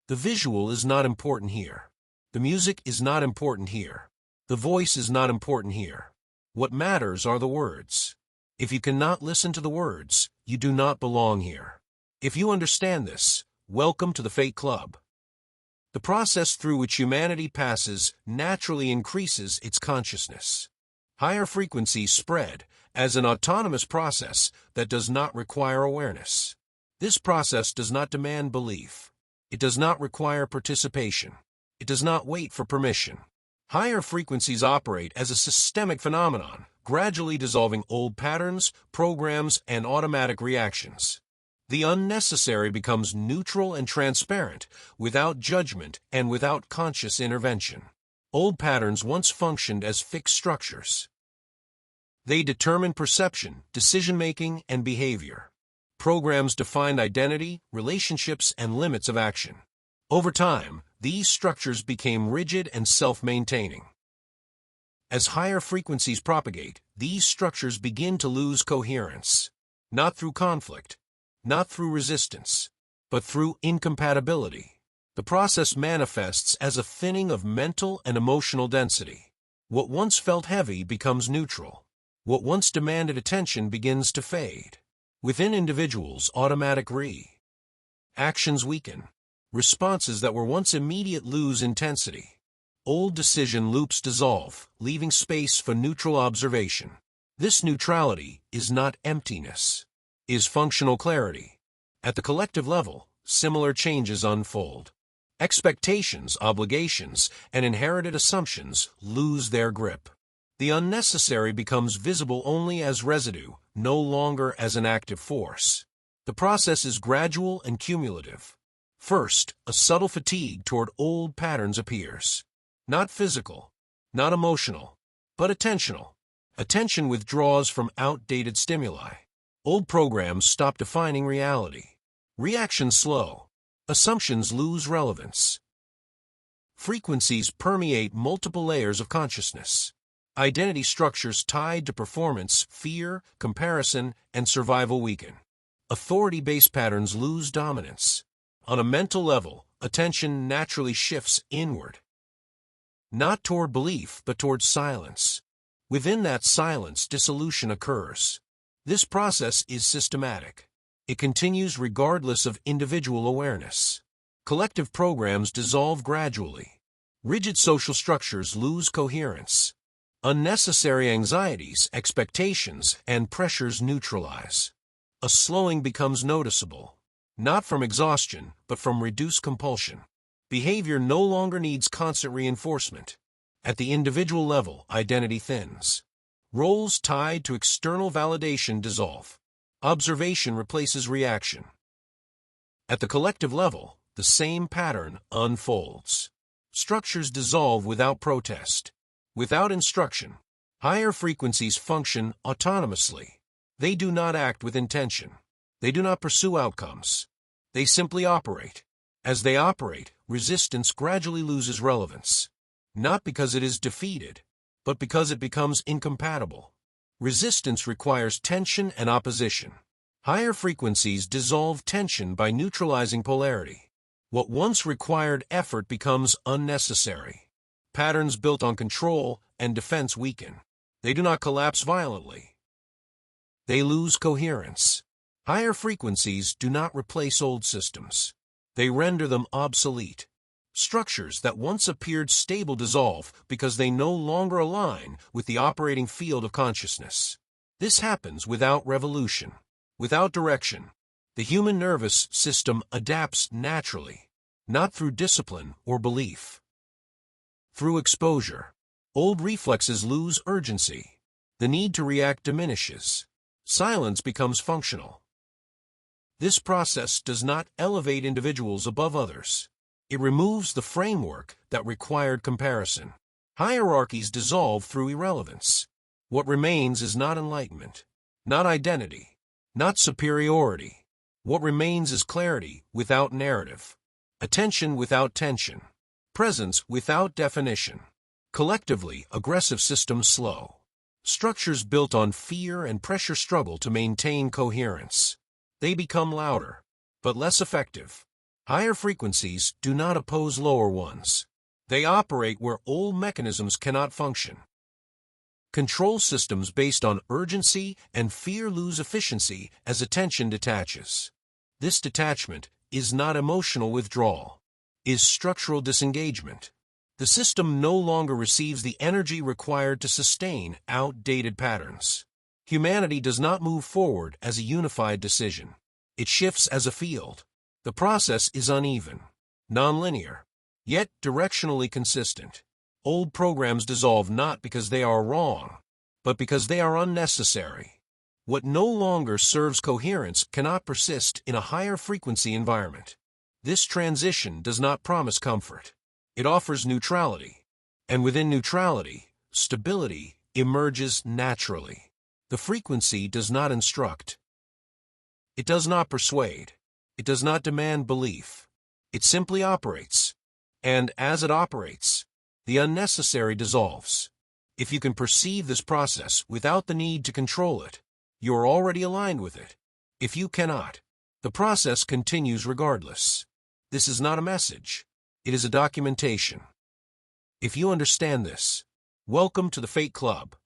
The visual is not important here. The music is not important here. The voice is not important here. What matters are the words. If you cannot listen to the words, you do not belong here. If you understand this, welcome to the Fate Club. The process through which humanity passes naturally increases its consciousness. Higher frequencies spread as an autonomous process that does not require awareness. This process does not demand belief. It does not require participation. It does not wait for permission. Higher frequencies operate as a systemic phenomenon, gradually dissolving old patterns, programs, and automatic reactions. The unnecessary becomes neutral and transparent, without judgment and without conscious intervention. Old patterns once functioned as fixed structures. They determine perception, decision-making, and behavior. Programs defined identity, relationships, and limits of action. Over time, these structures became rigid and self-maintaining. As higher frequencies propagate, these structures begin to lose coherence. Not through conflict, not through resistance, but through incompatibility. The process manifests as a thinning of mental and emotional density. What once felt heavy becomes neutral. What once demanded attention begins to fade. Within individuals, automatic reactions weaken. Responses that were once immediate lose intensity. Old decision loops dissolve, leaving space for neutral observation. This neutrality is not emptiness, is functional clarity. At the collective level, similar changes unfold. Expectations, obligations, and inherited assumptions lose their grip. The unnecessary becomes visible only as residue, no longer as an active force. The process is gradual and cumulative. First, a subtle fatigue toward old patterns appears. Not physical, not emotional, but attentional. Attention withdraws from outdated stimuli. Old programs stop defining reality. Reactions slow. Assumptions lose relevance. Frequencies permeate multiple layers of consciousness. Identity structures tied to performance, fear, comparison, and survival weaken. Authority-based patterns lose dominance. On a mental level, attention naturally shifts inward. Not toward belief, but toward silence. Within that silence, dissolution occurs. This process is systematic. It continues regardless of individual awareness. Collective programs dissolve gradually. Rigid social structures lose coherence. Unnecessary anxieties, expectations, and pressures neutralize. A slowing becomes noticeable. Not from exhaustion, but from reduced compulsion. Behavior no longer needs constant reinforcement. At the individual level, identity thins. Roles tied to external validation dissolve. Observation replaces reaction. At the collective level, the same pattern unfolds. Structures dissolve without protest, without instruction. Higher frequencies function autonomously. They do not act with intention. They do not pursue outcomes. They simply operate. As they operate, resistance gradually loses relevance. Not because it is defeated, but because it becomes incompatible. Resistance requires tension and opposition. Higher frequencies dissolve tension by neutralizing polarity. What once required effort becomes unnecessary. Patterns built on control and defense weaken. They do not collapse violently. They lose coherence. Higher frequencies do not replace old systems. They render them obsolete. Structures that once appeared stable dissolve because they no longer align with the operating field of consciousness. This happens without revolution, without direction. The human nervous system adapts naturally, not through discipline or belief. Through exposure, old reflexes lose urgency. The need to react diminishes. Silence becomes functional. This process does not elevate individuals above others. It removes the framework that required comparison. Hierarchies dissolve through irrelevance. What remains is not enlightenment, not identity, not superiority. What remains is clarity without narrative, attention without tension, presence without definition. Collectively, aggressive systems slow. Structures built on fear and pressure struggle to maintain coherence. They become louder, but less effective. Higher frequencies do not oppose lower ones. They operate where old mechanisms cannot function. Control systems based on urgency and fear lose efficiency as attention detaches. This detachment is not emotional withdrawal, is structural disengagement. The system no longer receives the energy required to sustain outdated patterns. Humanity does not move forward as a unified decision. It shifts as a field. The process is uneven, nonlinear, yet directionally consistent. Old programs dissolve not because they are wrong, but because they are unnecessary. What no longer serves coherence cannot persist in a higher frequency environment. This transition does not promise comfort. It offers neutrality, and within neutrality, stability emerges naturally. The frequency does not instruct. It does not persuade. It does not demand belief. It simply operates. And as it operates, the unnecessary dissolves. If you can perceive this process without the need to control it, you are already aligned with it. If you cannot, the process continues regardless. This is not a message. It is a documentation. If you understand this, welcome to the Fate Club.